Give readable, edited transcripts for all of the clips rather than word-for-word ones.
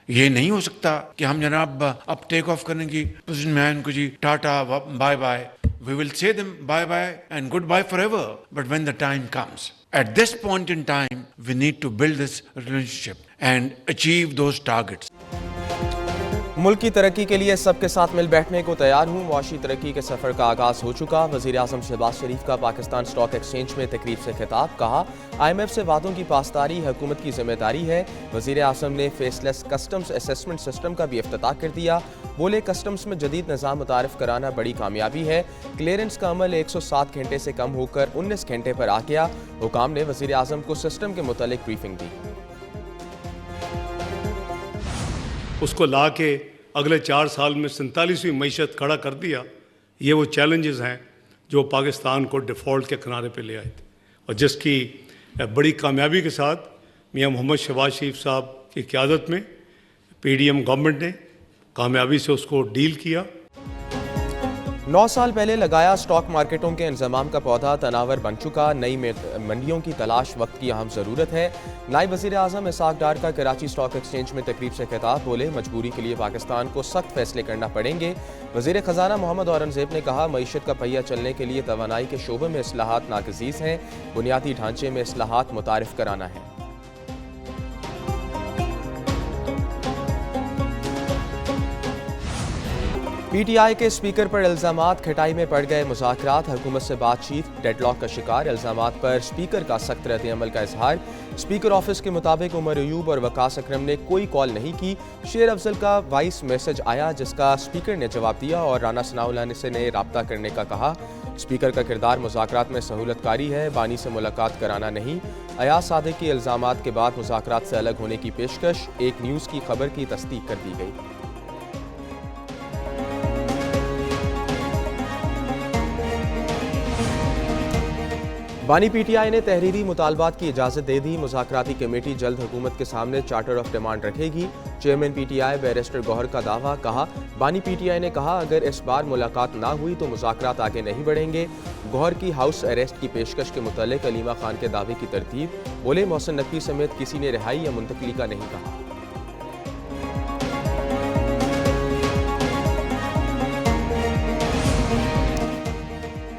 ये नहीं हो सकता कि हम जनाब अब टेक ऑफ करने की पोजीशन में आए, उनको जी tata bye bye. We will say them bye-bye and goodbye forever. But when the time comes, at this point in time, we need to build this relationship and achieve those targets. मुल्क की तरक्की के लिए सबके साथ मिल बैठने को तैयार हूँ। मुआशी तरक्की के सफ़र का आगाज़ हो चुका। वज़ीर आज़म शहबाज शरीफ का पाकिस्तान स्टॉक एक्सचेंज में तकरीब से खिताब। कहा, IMF से वादों की पासदारी हुकूमत की जिम्मेदारी है। वज़ीर आज़म ने फेसलेस कस्टम्स असेसमेंट सिस्टम का भी इफ्तिताह कर दिया। बोले, कस्टम्स में जदीद निज़ाम मुतारिफ कराना बड़ी कामयाबी है। क्लियरेंस का अमल 107 घंटे से कम होकर 19 घंटे पर आ गया। हुकाम ने वज़ीर आज़म को सिस्टम के मुतालिक ब्रीफिंग दी। उसको ला के अगले 4 साल में 47वीं मईशत खड़ा कर दिया। ये वो चैलेंजेस हैं जो पाकिस्तान को डिफ़ॉल्ट के किनारे पे ले आए थे और जिसकी बड़ी कामयाबी के साथ मियां मोहम्मद शहबाज शरीफ साहब की क़यादत में PDM गवर्नमेंट ने कामयाबी से उसको डील किया। 9 साल पहले लगाया स्टॉक मार्केटों के इंतजाम का पौधा तनावर बन चुका। नई मंडियों की तलाश वक्त की अहम ज़रूरत है। नायब वज़ीर आज़म इसाक डार का कराची स्टॉक एक्सचेंज में तकरीब से खिताब। बोले, मजबूरी के लिए पाकिस्तान को सख्त फैसले करना पड़ेंगे। वज़ीर ख़जाना मोहम्मद औरंगज़ेब ने कहा, मईशत का पहिया चलने के लिए तवानाई के शोबे में इस्लाहात नाक़ज़ीज़ हैं। बुनियादी ढांचे में इस्लाहात मुतारिफ कराना है। PTI के स्पीकर पर इल्ज़ामात, खटाई में पड़ गए मुज़ाकरात। हुकूमत से बातचीत डेडलॉक का शिकार। इल्ज़ामात पर स्पीकर का सख्त रद्द-ए-अमल का इजहार। स्पीकर ऑफिस के मुताबिक उमर अयूब और वकास अकरम ने कोई कॉल नहीं की। शेर अफजल का वॉइस मैसेज आया जिसका स्पीकर ने जवाब दिया और राना सनाउल्लाह से ने रब्ता करने का कहा। स्पीकर का किरदार मुज़ाकरात में सहूलतकारी है, बानी से मुलाकात कराना नहीं। अयाज सादिक के इल्ज़ामात के बाद मुज़ाकरात से अलग होने की पेशकश। एक न्यूज़ की खबर की तस्दीक कर दी गई। बानी PTI ने तहरीरी मुतालबात की इजाज़त दे दी। मुज़ाकराती कमेटी जल्द हुकूमत के सामने चार्टर ऑफ डिमांड रखेगी। चेयरमैन PTI बैरिस्टर गौहर का दावा। कहा, बानी PTI ने कहा, अगर इस बार मुलाकात ना हुई तो मुज़ाकरात आगे नहीं बढ़ेंगे। गौहर की हाउस अरेस्ट की पेशकश के मुतालिक अलीमा खान के दावे की तरतीब। बोले, मोहसिन नकवी समेत किसी ने रिहाई या मुंतकली का नहीं कहा।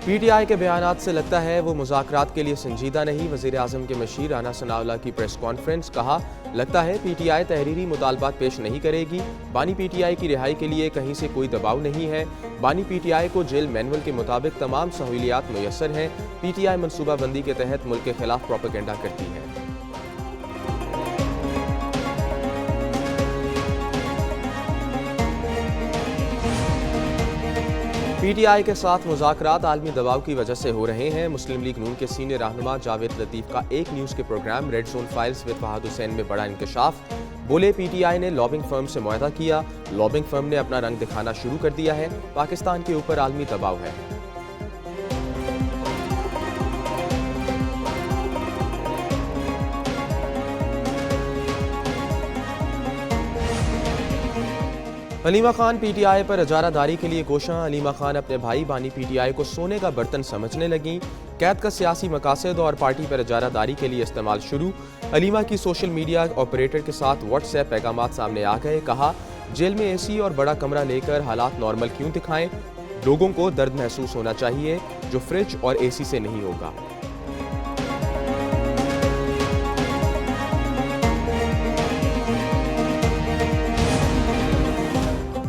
PTI के बयानात से लगता है वो मुज़ाकरात के लिए संजीदा नहीं। वज़ीर आज़म के मशीर राना सनाउल्लाह की प्रेस कॉन्फ्रेंस। कहा, लगता है PTI तहरीरी मुतालबात पेश नहीं करेगी। बानी PTI की रिहाई के लिए कहीं से कोई दबाव नहीं है। बानी PTI को जेल मैनुअल के मुताबिक तमाम सहूलियात मुयस्सर हैं। PTI मनसूबाबंदी के तहत मुल्क के खिलाफ प्रोपेगेंडा करती है। PTI के साथ मुज़ाकरात आलमी दबाव की वजह से हो रहे हैं। मुस्लिम लीग नून के सीनियर रहनुमा जावेद लतीफ़ का एक न्यूज़ के programme red zone files with Fahad Hussain में बड़ा इंकशाफ। बोले, PTI ने लॉबिंग फर्म से मुआहदा किया। लॉबिंग फर्म ने अपना रंग दिखाना शुरू कर दिया है। पाकिस्तान के ऊपर आलमी दबाव है। अलीमा खान PTI पर इजारादारी के लिए कोशां। अलीमा खान अपने भाई बानी PTI को सोने का बर्तन समझने लगीं। कैद का सियासी मकासद और पार्टी पर इजारादारी के लिए इस्तेमाल शुरू। अलीमा की सोशल मीडिया ऑपरेटर के साथ व्हाट्सएप पैगामात सामने आ गए। कहा, जेल में AC और बड़ा कमरा लेकर हालात नॉर्मल क्यों दिखाएं? लोगों को दर्द महसूस होना चाहिए जो फ्रिज और AC से नहीं होगा।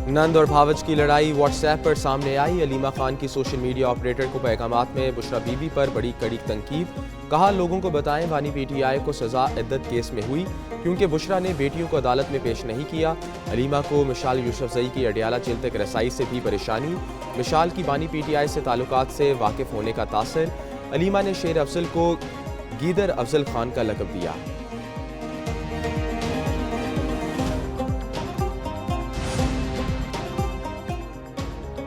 नंद और भावज की लड़ाई व्हाट्सएप पर सामने आई। अलीमा खान की सोशल मीडिया ऑपरेटर को पैगामात में बुशरा बीबी पर बड़ी कड़ी तनकीद। कहा, लोगों को बताएं बानी PTI को सजा इद्दत केस में हुई क्योंकि बुशरा ने बेटियों को अदालत में पेश नहीं किया। अलीमा को मिशाल यूसुफजई की अडियाला जेल तक रसाई से भी परेशानी। मिशाल की बानी PTI से ताल्लुकात से वाकिफ होने का तासर। अलीमा ने शेर अफजल को गीदर अफजल खान का लक़ब दिया।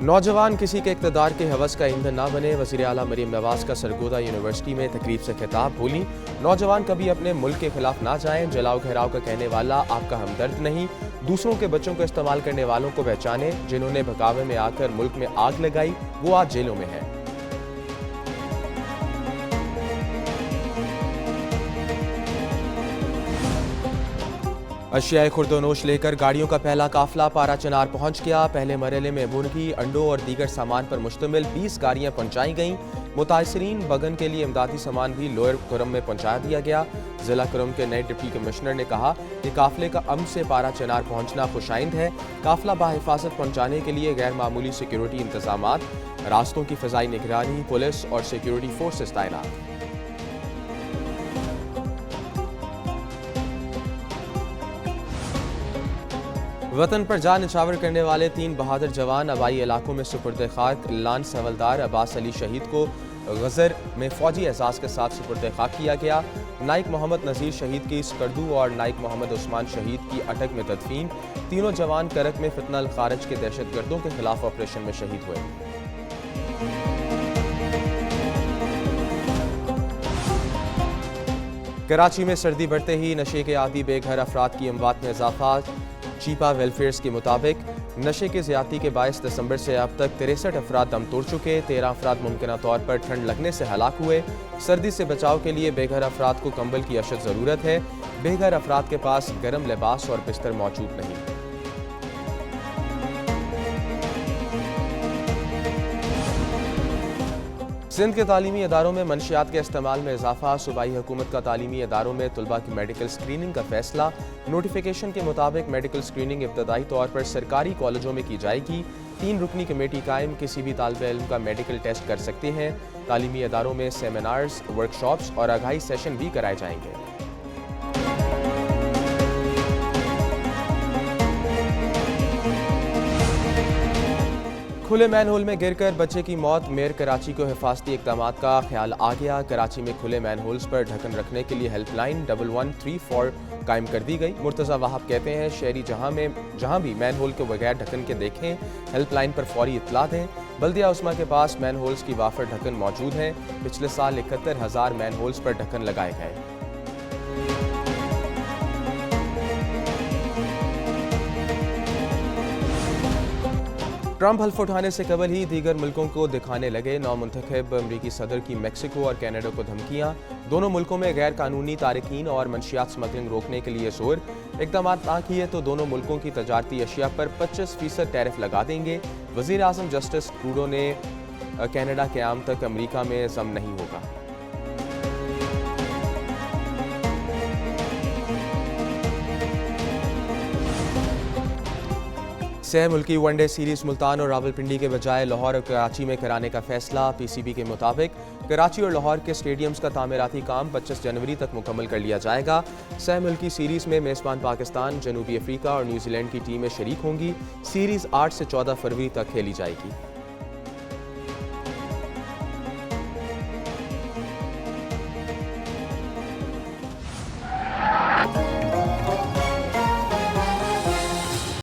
नौजवान किसी के इक़्तिदार के हवस का ईंधन ना बने। वज़ीर आला मरीम नवाज का सरगोदा यूनिवर्सिटी में तकरीब से खिताब। बोली, नौजवान कभी अपने मुल्क के खिलाफ ना जाएं। जलाओ घेराव का कहने वाला आपका हमदर्द नहीं। दूसरों के बच्चों को इस्तेमाल करने वालों को पहचाने। जिन्होंने भगावे में आकर मुल्क में आग लगाई वो आज जेलों में है। अशियाए खुर्दोनोश लेकर गाड़ियों का पहला काफिला पारा चनार पहुंच गया। पहले मरहले में मुर्गी, अंडों और दीगर सामान पर मुश्तमिल 20 गाड़ियां पहुंचाई गईं। मुतासरीन बगन के लिए इमदादी सामान भी लोअर कुरम में पहुंचा दिया गया। जिला कुरम के नए डिप्टी कमिश्नर ने कहा कि काफिले का अम से पारा चनार पहुंचना खुशाइंद है। काफिला बाहिफाजत पहुंचाने के लिए गैर मामूली सिक्योरिटी इंतजामात, रास्तों की फ़ज़ाई निगरानी, पुलिस और सिक्योरिटी फोर्सेस तैनात। वतन पर जान निछावर करने वाले 3 बहादुर जवान आबाई इलाकों में सुपुर्द खाक। लांस हवलदार अब्बास अली शहीद को गज़र में फौजी एहसास के साथ सुपुर्द खाक किया गया। नाइक मोहम्मद नज़ीर शहीद की स्कर्दू और नाइक मोहम्मद उस्मान शहीद की अटक में तदफीन। तीनों जवान करक में फितना अल खारज के दहशतगर्दों के खिलाफ ऑपरेशन में शहीद हुए। कराची में सर्दी बढ़ते ही नशे के आदी बेघर अफराद की अमवात में इजाफा। चीपा वेलफेयर्स के मुताबिक नशे के ज़्यादती के बायस दिसंबर से अब तक 63 अफराद दम तोड़ चुके। 13 अफराद मुमकिन तौर पर ठंड लगने से हलाक हुए। सर्दी से बचाव के लिए बेघर अफराद को कंबल की अशद ज़रूरत है। बेघर अफराद के पास गर्म लिबास और बिस्तर मौजूद नहीं। सिंध के तालीमी इदारों में मनशियात के इस्तेमाल में इजाफा। सूबाई हुकूमत का तालीमी इदारों में तलबा की मेडिकल स्क्रीनिंग का फैसला। नोटिफिकेशन के मुताबिक मेडिकल स्क्रीनिंग इब्तदाई तौर पर सरकारी कॉलेजों में की जाएगी। 3 रुकनी कमेटी कायम, किसी भी तालिब इल्म का मेडिकल टेस्ट कर सकते हैं। तालीमी इदारों में सेमिनार्स, वर्कशॉप्स और आगाही सेशन भी कराए जाएंगे। खुले मैनहोल में गिरकर बच्चे की मौत। मेयर कराची को हिफाजती इक़दामात का ख्याल आ गया। कराची में खुले मैनहोल्स पर ढक्कन रखने के लिए हेल्पलाइन 1134 कायम कर दी गई। मुर्तज़ा वहाब कहते हैं शहरी जहां भी मैनहोल के बगैर ढक्कन के देखें, हेल्पलाइन पर फौरी इत्तला दें। बल्दिया उस्मा के पास मैनहोल्स की वाफर ढक्कन मौजूद हैं। पिछले साल 71,000 मैनहोल्स पर ढक्कन लगाए गए। ट्रंप हल्फ उठाने से कबल ही दीगर मुल्कों को दिखाने लगे नौमुंतखब अमरीकी सदर की मेक्सिको और कनाडा को धमकियां। दोनों मुल्कों में गैर कानूनी तारकीन और मंशियात स्मगलिंग रोकने के लिए जोर। इक़दाम ना किए तो दोनों मुल्कों की तजारती अशिया पर 25% टैरिफ लगा देंगे। वज़ीर आज़म जस्टिस ट्रूडो ने कनाडा क़याम तक अमरीका में जम नहीं होगा। सह मुल्की वनडे सीरीज मुल्तान और रावलपिंडी के बजाय लाहौर और कराची में कराने का फैसला। पीसीबी के मुताबिक कराची और लाहौर के स्टेडियम्स का तामीराती काम 25 जनवरी तक मुकम्मल कर लिया जाएगा। सह मुल्की सीरीज में मेज़बान पाकिस्तान, जनूबी अफ्रीका और न्यूजीलैंड की टीमें शरीक होंगी। सीरीज 8 से 14 फरवरी तक खेली जाएगी।